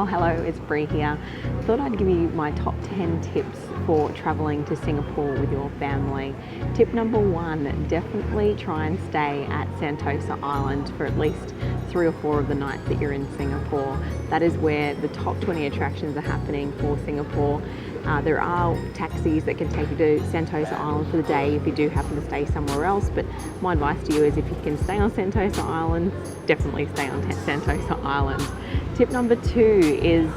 Oh, hello, it's Bree here. Thought I'd give you my top 10 tips for traveling to Singapore with your family. Tip number one, definitely try and stay at Sentosa Island for at least 3 or 4 of the nights that you're in Singapore. That is where the top 20 attractions are happening for Singapore. There are taxis that can take you to Sentosa Island for the day if you do happen to stay somewhere else, but my advice to you is if you can stay on Sentosa Island, definitely stay on Sentosa Island. Tip number 2 is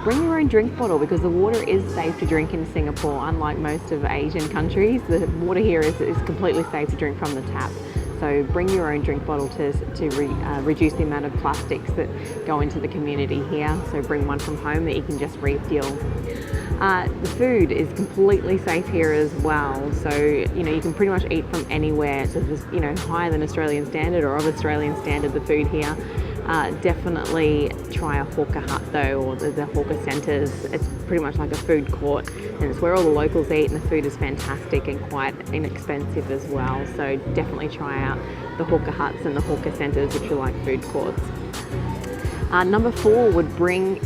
bring your own drink bottle, because the water is safe to drink in Singapore. Unlike most of Asian countries, the water here is completely safe to drink from the tap. So bring your own drink bottle to reduce the amount of plastics that go into the community here. So bring one from home that you can just refill. The food is completely safe here as well. So, you can pretty much eat from anywhere. So it's, higher than Australian standard or of Australian standard, the food here. Definitely try a hawker hut though, or the hawker centres. It's pretty much like a food court, and it's where all the locals eat, and the food is fantastic and quite inexpensive as well. So definitely try out the hawker huts and the hawker centres, which are like food courts. Number 4 would bring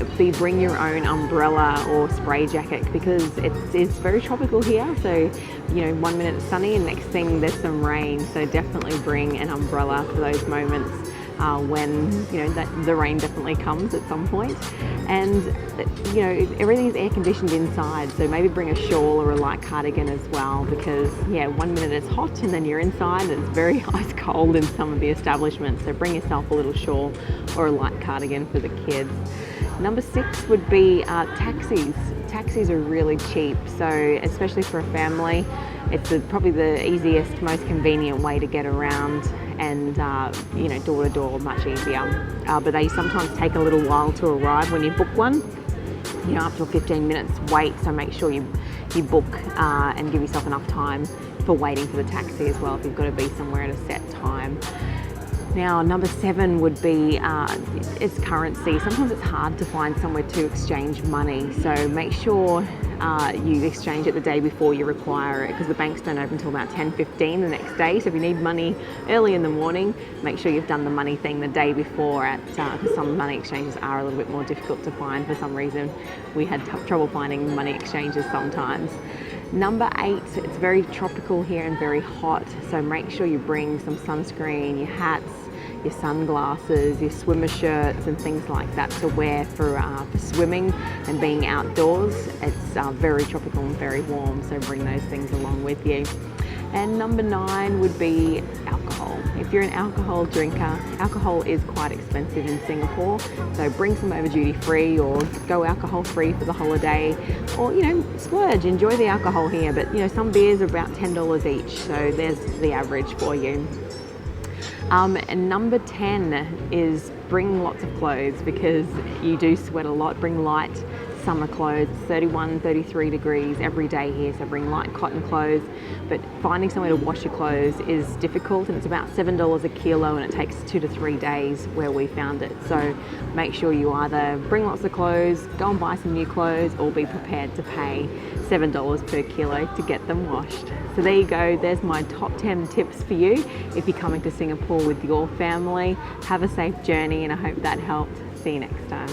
your own umbrella or spray jacket, because it's very tropical here. So, 1 minute it's sunny and next thing there's some rain. So definitely bring an umbrella for those moments when the rain definitely comes at some point. And everything is air conditioned inside, so maybe bring a shawl or a light cardigan as well, because 1 minute it's hot and then you're inside and it's very ice cold in some of the establishments. So bring yourself a little shawl or a light cardigan for the kids. Number 6 would be taxis. Taxis are really cheap, so especially for a family, it's probably the easiest, most convenient way to get around, and door to door, much easier. But they sometimes take a little while to arrive when you book one. Up to 15 minutes wait, so make sure you book and give yourself enough time for waiting for the taxi as well if you've got to be somewhere at a set time. Now, number 7 would be its currency. Sometimes it's hard to find somewhere to exchange money, so make sure you exchange it the day before you require it, because the banks don't open until about 10:15 the next day. So if you need money early in the morning, make sure you've done the money thing the day before, because some money exchanges are a little bit more difficult to find. For some reason, we had trouble finding money exchanges sometimes. Number 8, it's very tropical here and very hot, so make sure you bring some sunscreen, your hats, your sunglasses, your swimmer shirts and things like that to wear for swimming and being outdoors. It's very tropical and very warm, so bring those things along with you. And number 9 would be alcohol. If you're an alcohol drinker, alcohol is quite expensive in Singapore, so bring some over duty free or go alcohol free for the holiday, or splurge, enjoy the alcohol here. But some beers are about $10 each, so there's the average for you. And number 10 is bring lots of clothes, because you do sweat a lot. Bring light summer clothes. It's 31, 33 degrees every day here, so bring light cotton clothes. But finding somewhere to wash your clothes is difficult, and it's about $7 a kilo, and it takes 2 to 3 days where we found it. So make sure you either bring lots of clothes, go and buy some new clothes, or be prepared to pay $7 per kilo to get them washed. So there you go, there's my top 10 tips for you if you're coming to Singapore with your family. Have a safe journey, and I hope that helped. See you next time.